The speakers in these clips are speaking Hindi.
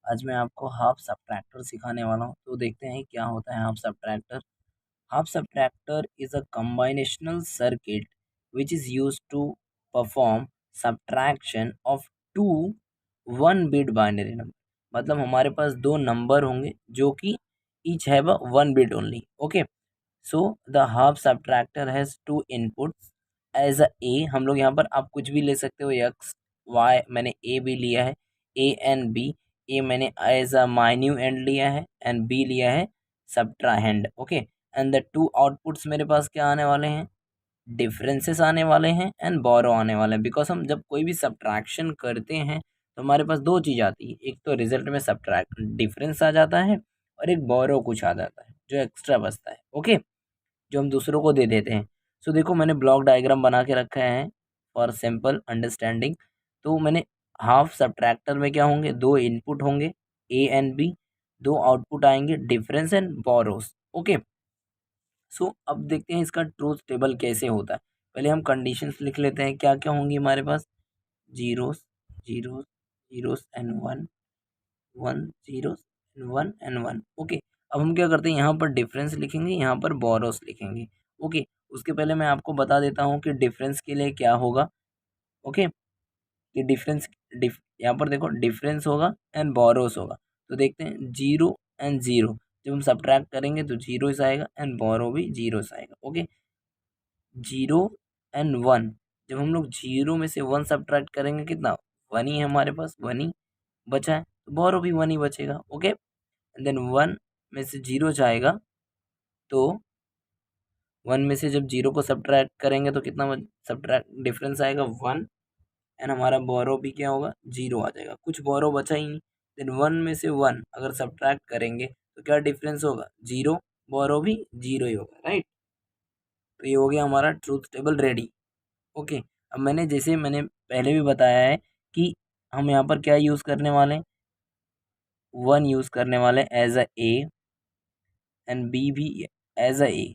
आज मैं आपको हाफ सब्ट्रैक्टर सिखाने वाला हूँ। तो देखते हैं क्या होता है half subtractor. Half subtractor is a combinational circuit which is used to perform subtraction of two one bit binary number। मतलब हमारे पास दो नंबर होंगे जो कि each have a one bit only। Okay, so the half subtractor has two inputs as a A. हम लोग यहाँ पर आप कुछ भी ले सकते हो, एक्स वाई, मैंने ए भी लिया है, ए एंड बी। ए मैंने एज अ माइन्यूएंड लिया है एंड बी लिया है subtrahend. Okay, and the two outputs मेरे पास क्या आने वाले हैं, डिफरेंसेस आने वाले हैं एंड बोरो आने वाले हैं। बिकॉज हम जब कोई भी सब्ट्रैक्शन करते हैं तो हमारे पास दो चीज़ आती है, एक तो रिजल्ट में सब्ट्रैक्ट डिफरेंस आ जाता है और एक बोरो कुछ आ जाता है जो एक्स्ट्रा बचता है। ओके, जो हम दूसरों को दे देते हैं। सो देखो मैंने ब्लॉक डायग्राम बना के रखा है फॉर सिंपल अंडरस्टैंडिंग। तो मैंने हाफ सब्ट्रैक्टर में क्या होंगे, दो इनपुट होंगे ए एंड बी, दो आउटपुट आएंगे डिफरेंस एंड बोरोस। ओके, सो अब देखते हैं इसका ट्रूथ टेबल कैसे होता है। पहले हम कंडीशंस लिख लेते हैं, क्या क्या होंगी हमारे पास, zeros zeros zeros and one, one zeros and one and one. Okay, अब हम क्या करते हैं, यहाँ पर डिफरेंस लिखेंगे, यहाँ पर बोरोस लिखेंगे। ओके, उसके पहले मैं आपको बता देता हूँ कि डिफरेंस के लिए क्या होगा। ओके, कि डिफरेंस यहाँ पर देखो डिफरेंस होगा एंड बोरोस होगा। तो देखते हैं जीरो एंड जीरो, जब हम सब्ट्रैक्ट करेंगे तो जीरो से आएगा एंड बोरो भी जीरो से आएगा। ओके, जीरो एंड वन, जब हम लोग जीरो में से वन सब्ट्रैक्ट करेंगे कितना, वन ही है हमारे पास, वन ही बचा है, तो बोरो भी वन ही बचेगा। ओके, एंड देन वन में से जीरो जाएगा तो वन में से जब जीरो को सब्ट्रैक्ट करेंगे तो कितना सब्ट्रैक्ट डिफरेंस आएगा, वन, एंड हमारा बोरो भी क्या होगा, जीरो आ जाएगा, कुछ बोरो बचा ही नहीं। देन वन में से वन अगर सब्ट्रैक्ट करेंगे तो क्या डिफरेंस होगा, जीरो, बोरो भी जीरो ही होगा, राइट। तो ये हो गया हमारा ट्रूथ टेबल रेडी। ओके, अब मैंने पहले भी बताया है कि हम यहाँ पर क्या यूज़ करने वाले हैं, वन यूज़ करने वाले as a A and B भी एज अ ए।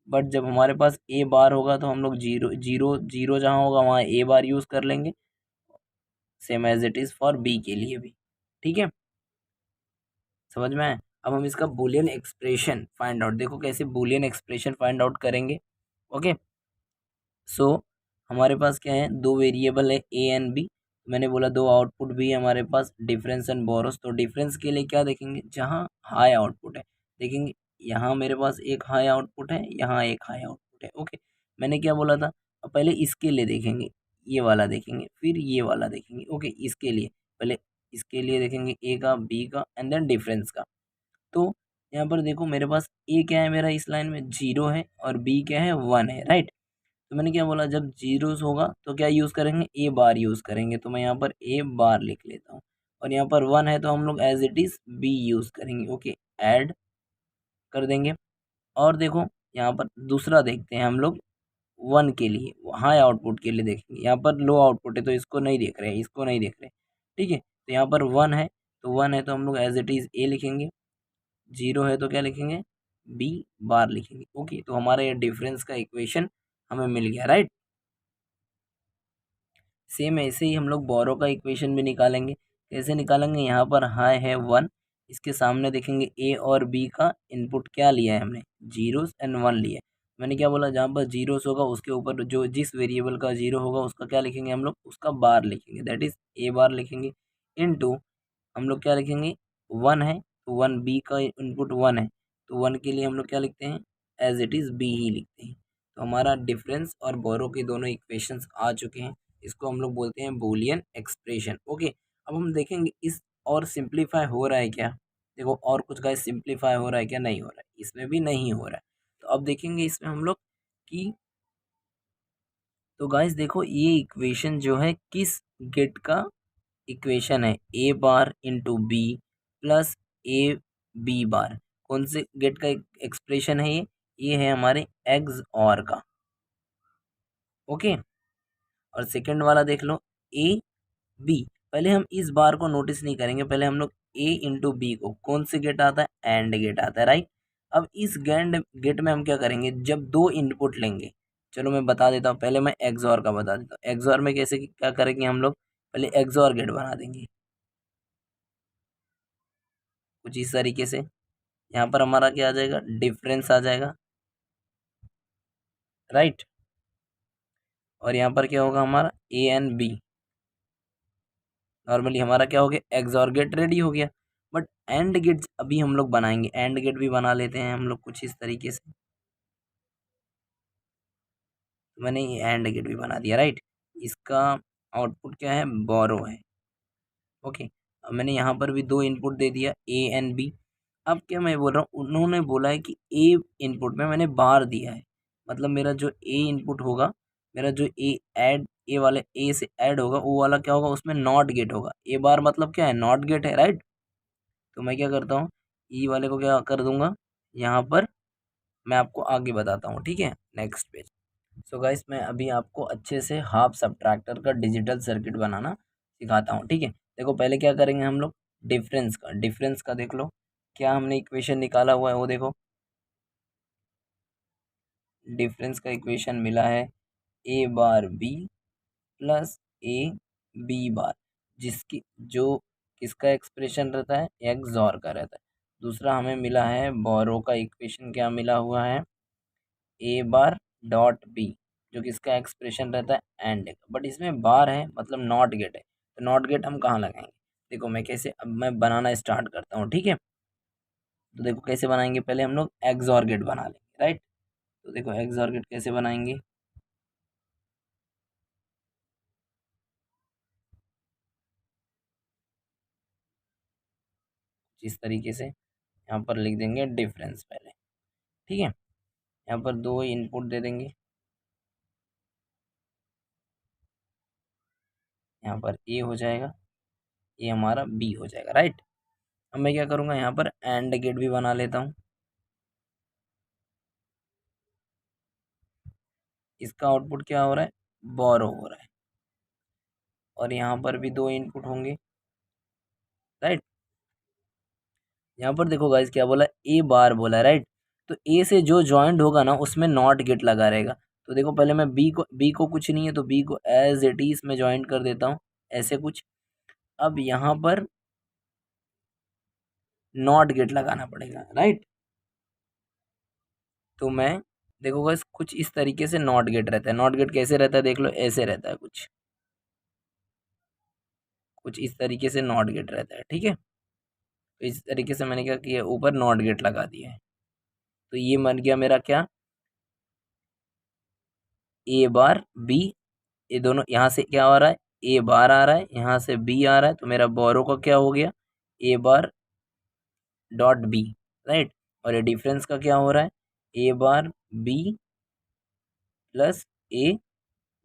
बट जब हमारे पास ए बार होगा तो हम लोग जीरो जीरो जीरो जहाँ होगा वहाँ ए बार यूज़ कर लेंगे, same as it is for B के लिए भी। ठीक है, समझ में आया। अब हम इसका बूलियन एक्सप्रेशन फाइंड आउट, देखो कैसे बूलियन एक्सप्रेशन फाइंड आउट करेंगे। ओके, सो हमारे पास क्या है, दो वेरिएबल है ए एंड बी, मैंने बोला दो आउटपुट भी है हमारे पास, डिफरेंस एंड बोरोस। तो डिफरेंस के लिए क्या देखेंगे, जहाँ हाई आउटपुट है देखेंगे, यहाँ मेरे पास एक हाई आउटपुट है, यहाँ एक हाई आउटपुट है। ओके, मैंने क्या बोला था, अब पहले इसके लिए देखेंगे, ये वाला देखेंगे, फिर ये वाला देखेंगे। ओके, इसके लिए पहले इसके लिए देखेंगे ए का, बी का एंड देन डिफरेंस का। तो यहाँ पर देखो मेरे पास ए क्या है, मेरा इस लाइन में जीरो है और बी क्या है, वन है, राइट। तो मैंने क्या बोला, जब जीरोस होगा तो क्या यूज़ करेंगे, ए बार यूज़ करेंगे, तो मैं यहाँ पर ए बार लिख लेता हूँ। और यहाँ पर वन है तो हम लोग as it is B use करेंगे। ओके, ऐड कर देंगे। और देखो यहाँ पर दूसरा देखते हैं हम लोग, वन के लिए हाई आउटपुट के लिए देखेंगे, यहाँ पर लो आउटपुट है तो इसको नहीं देख रहे, इसको नहीं देख रहे। ठीक है, तो यहाँ पर वन है, तो वन है तो हम लोग एज इट इज़ ए लिखेंगे, जीरो है तो क्या लिखेंगे, बी बार लिखेंगे। ओके, तो हमारा ये डिफरेंस का इक्वेशन हमें मिल गया, राइट। सेम ऐसे ही हम लोग बोरो का इक्वेशन भी निकालेंगे। कैसे निकालेंगे, यहाँ पर हाई है वन, इसके सामने देखेंगे ए और बी का इनपुट क्या लिया है हमने, जीरोस एंड वन लिया है। मैंने क्या बोला, जहाँ पर जीरोस होगा उसके ऊपर जो जिस वेरिएबल का जीरो होगा उसका क्या लिखेंगे हम लोग, उसका बार लिखेंगे, दैट इज ए बार लिखेंगे। इनटू हम लोग क्या लिखेंगे, वन है तो वन, बी का इनपुट वन है तो वन के लिए हम लोग क्या लिखते हैं, एज इट इज़ बी ही लिखते हैं। तो हमारा डिफरेंस और बोरो के दोनों इक्वेशंस आ चुके हैं, इसको हम लोग बोलते हैं बूलियन एक्सप्रेशन। ओके, अब हम देखेंगे इस और सिंप्लीफाई हो रहा है क्या, देखो और कुछ गाइस सिंप्लीफाई हो रहा है क्या, नहीं हो रहा है, इसमें भी नहीं हो रहा है। तो अब देखेंगे इसमें हम लोग कि, तो गाइस देखो ये इक्वेशन जो है किस गेट का इक्वेशन है, A bar into B plus A B bar, कौन से गेट का एक्सप्रेशन है ये है हमारे एग्स और का। ओके, और सेकंड वाला देख लो, ए बी, पहले हम इस बार को नोटिस नहीं करेंगे, पहले हम लोग ए इंटू बी को, कौन से गेट आता है, एंड गेट आता है, राइट। अब इस गेंड गेट में हम क्या करेंगे, जब दो इनपुट लेंगे, चलो मैं बता देता हूँ, पहले मैं एक्सॉर का बता देता हूँ। एक्सॉर में कैसे क्या करेंगे हम लोग, पहले एक्सॉर गेट बना देंगे, कुछ इस तरीके से। यहाँ पर हमारा क्या आ जाएगा, डिफरेंस आ जाएगा, राइट। और यहाँ पर क्या होगा हमारा, ए एंड बी। नॉर्मली हमारा क्या हो गया, एक्सॉर गेट रेडी हो गया। बट एंड गेट अभी हम लोग बनाएंगे, एंड गेट भी बना लेते हैं हम लोग कुछ इस तरीके से। तो मैंने ये एंड गेट भी बना दिया, राइट। इसका आउटपुट क्या है, बोरो है। ओके, अब मैंने यहाँ पर भी दो इनपुट दे दिया, ए एंड बी। अब क्या मैं बोल रहा हूँ, उन्होंने बोला है कि ए इनपुट में मैंने बार दिया है, मतलब मेरा जो ए इनपुट होगा, मेरा जो ए वाले ए से ऐड होगा, वो वाला क्या होगा, उसमें नॉट गेट होगा। ए बार मतलब क्या है, नॉट गेट है, राइट। तो मैं क्या करता हूँ, ई वाले को क्या कर दूंगा, यहाँ पर मैं आपको आगे बताता हूँ, ठीक है, नेक्स्ट पेज। सो गाइस, मैं अभी आपको अच्छे से हाफ सब्ट्रैक्टर का डिजिटल सर्किट बनाना सिखाता हूँ, ठीक है। देखो पहले क्या करेंगे हम लोग, डिफरेंस का देख लो, क्या हमने इक्वेशन निकाला हुआ है वो देखो। डिफरेंस का इक्वेशन मिला है A bar B plus A B bar, जिसकी जो किसका एक्सप्रेशन रहता है, एक्सॉर का रहता है। दूसरा हमें मिला है बोरो का इक्वेशन, क्या मिला हुआ है, ए बार डॉट बी, जो कि इसका एक्सप्रेशन रहता है एंड का। बट इसमें बार है मतलब नॉट गेट है, तो नॉट गेट हम कहाँ लगाएंगे, देखो मैं कैसे, अब मैं बनाना स्टार्ट करता हूँ, ठीक है। तो देखो कैसे बनाएंगे, पहले हम लोग एक्सॉर गेट बना लेंगे, राइट। तो देखो एक्सॉर गेट कैसे बनाएंगे, इस तरीके से यहाँ पर लिख देंगे डिफरेंस पहले, ठीक है। यहाँ पर दो इनपुट दे देंगे, यहाँ पर ए हो जाएगा, ये हमारा बी हो जाएगा, राइट। अब मैं क्या करूँगा, यहाँ पर एंड गेट भी बना लेता हूँ। इसका आउटपुट क्या हो रहा है, बोरो हो रहा है, और यहाँ पर भी दो इनपुट होंगे, राइट। यहाँ पर देखो गाइस क्या बोला, ए बार बोला है, राइट। तो ए से जो जॉइंट होगा ना, उसमें नॉट गेट लगा रहेगा। तो देखो पहले मैं बी को कुछ नहीं है, तो बी को एज इट इज में ज्वाइन कर देता हूँ, ऐसे कुछ। अब यहाँ पर नॉट गेट लगाना पड़ेगा, राइट। तो मैं, देखो गाइस कुछ इस तरीके से नॉट गेट रहता है। नॉट गेट कैसे रहता है, देख लो, ऐसे रहता है, कुछ इस तरीके से नॉट गेट रहता है, ठीक है। तो इस तरीके से मैंने क्या किया, ऊपर नॉट गेट लगा दिया है। तो ये बन गया मेरा क्या, ए बार बी। ये दोनों यहाँ से क्या आ रहा है, ए बार आ रहा है, यहाँ से बी आ रहा है, तो मेरा बोरो का क्या हो गया, A bar dot B, right. और ये डिफरेंस का क्या हो रहा है, A bar B plus A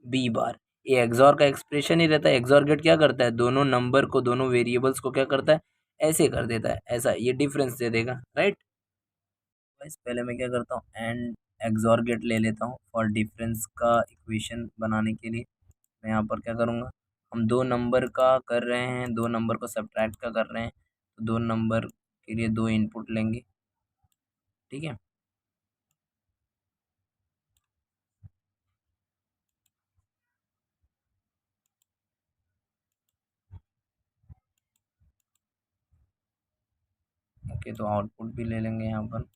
B bar. ये एक्सॉर का एक्सप्रेशन ही रहता है। एक्सॉर गेट क्या करता है, दोनों नंबर को, दोनों वेरिएबल्स को क्या करता है, ऐसे कर देता है, ऐसा ये डिफरेंस दे देगा, राइट। गाइस पहले मैं क्या करता हूँ, एंड एक्सॉर गेट ले लेता हूँ फॉर डिफरेंस का इक्वेशन बनाने के लिए। मैं यहाँ पर क्या करूँगा, हम दो नंबर का कर रहे हैं, दो नंबर को सब्ट्रैक्ट का कर रहे हैं, तो दो नंबर के लिए दो इनपुट लेंगे, ठीक है। ओके, तो आउटपुट भी ले लेंगे यहाँ पर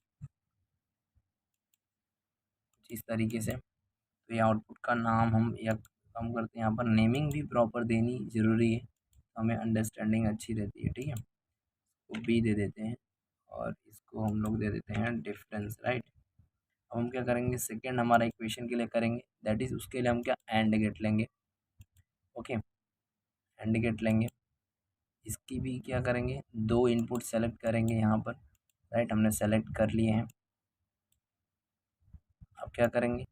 इस तरीके से। तो ये आउटपुट का नाम हम या काम करते हैं, यहाँ पर नेमिंग भी प्रॉपर देनी ज़रूरी है, तो हमें अंडरस्टैंडिंग अच्छी रहती है, ठीक है। तो बी दे देते हैं, और इसको हम लोग दे देते हैं डिफरेंस, राइट। अब हम क्या करेंगे, सेकेंड हमारा इक्वेशन के लिए करेंगे, दैट इज़ उसके लिए हम क्या, एंड गेट लेंगे। ओके, एंड गेट लेंगे, इसकी भी क्या करेंगे, दो इनपुट सेलेक्ट करेंगे यहाँ पर, राइट। हमने सेलेक्ट कर लिए हैं। अब क्या करेंगे,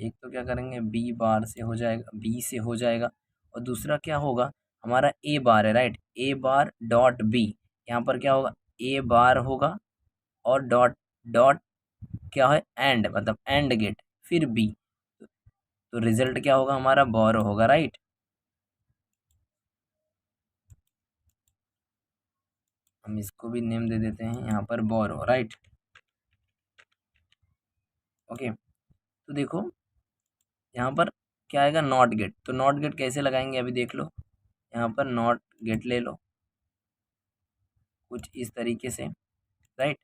एक तो क्या करेंगे, बी बार से हो जाएगा, बी से हो जाएगा, और दूसरा क्या होगा, हमारा ए बार है, राइट। ए बार डॉट बी, यहाँ पर क्या होगा, ए बार होगा, और डॉट डॉट क्या है, एंड मतलब एंड गेट, फिर बी। तो रिजल्ट क्या होगा, हमारा बोरो होगा, राइट। हम इसको भी नेम दे देते हैं यहाँ पर बोरो, राइट। ओके, तो देखो यहाँ पर क्या आएगा, नॉट गेट। तो नॉट गेट कैसे लगाएंगे, अभी देख लो, यहाँ पर नॉट गेट ले लो, कुछ इस तरीके से, राइट।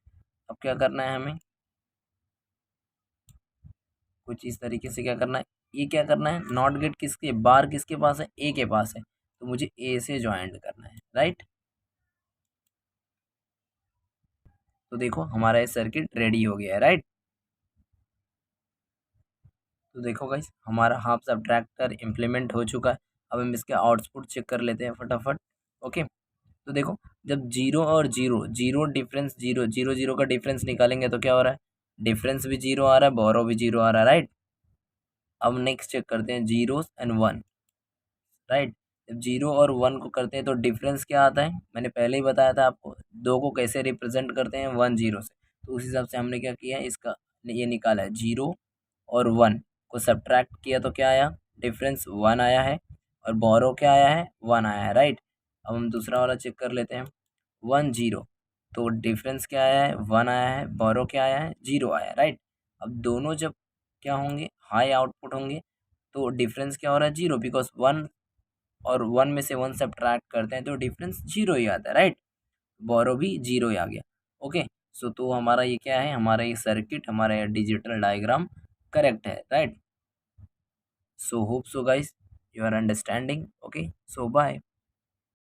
अब क्या करना है हमें, कुछ इस तरीके से क्या करना है, ये क्या करना है, नॉट गेट किसके, बार किसके पास है, ए के पास है, तो मुझे ए से ज्वाइंट करना है, राइट। तो देखो हमारा ये सर्किट रेडी हो गया है, राइट। तो देखो गाइस हमारा हाफ सब्ट्रैक्टर इम्प्लीमेंट हो चुका है। अब हम इसके आउटपुट चेक कर लेते हैं फटाफट। ओके, तो देखो जब जीरो और zero, zero difference, zero zero zero का डिफरेंस निकालेंगे तो क्या हो रहा है, डिफरेंस भी जीरो आ रहा है, बोरो भी जीरो आ रहा है, राइट। अब नेक्स्ट चेक करते हैं जीरो एंड वन, राइट। जब जीरो और वन को करते हैं तो डिफरेंस क्या आता है, मैंने पहले ही बताया था आपको, दो को कैसे रिप्रेजेंट करते हैं, वन जीरो से। तो उस हिसाब से हमने क्या किया है, इसका ये निकाला है, जीरो और वन को सब्ट्रैक्ट किया तो क्या आया, डिफरेंस वन आया है, और बोरो क्या आया है, वन आया है, राइट। अब हम दूसरा वाला चेक कर लेते हैं, वन जीरो, तो डिफरेंस क्या आया है, वन आया है, बोरो क्या आया है, जीरो आया है, राइट। अब दोनों जब क्या होंगे, हाई आउटपुट होंगे, तो डिफरेंस क्या हो रहा है, जीरो, बिकॉज वन और वन में से वन सब्ट्रैक्ट करते हैं तो डिफरेंस जीरो ही आता है, राइट। बोरो भी जीरो ही आ गया। ओके, सो तो हमारा ये क्या है, हमारा ये सर्किट, हमारा ये डिजिटल डायग्राम करेक्ट है, right. So hope so guys you are understanding. Okay, so bye.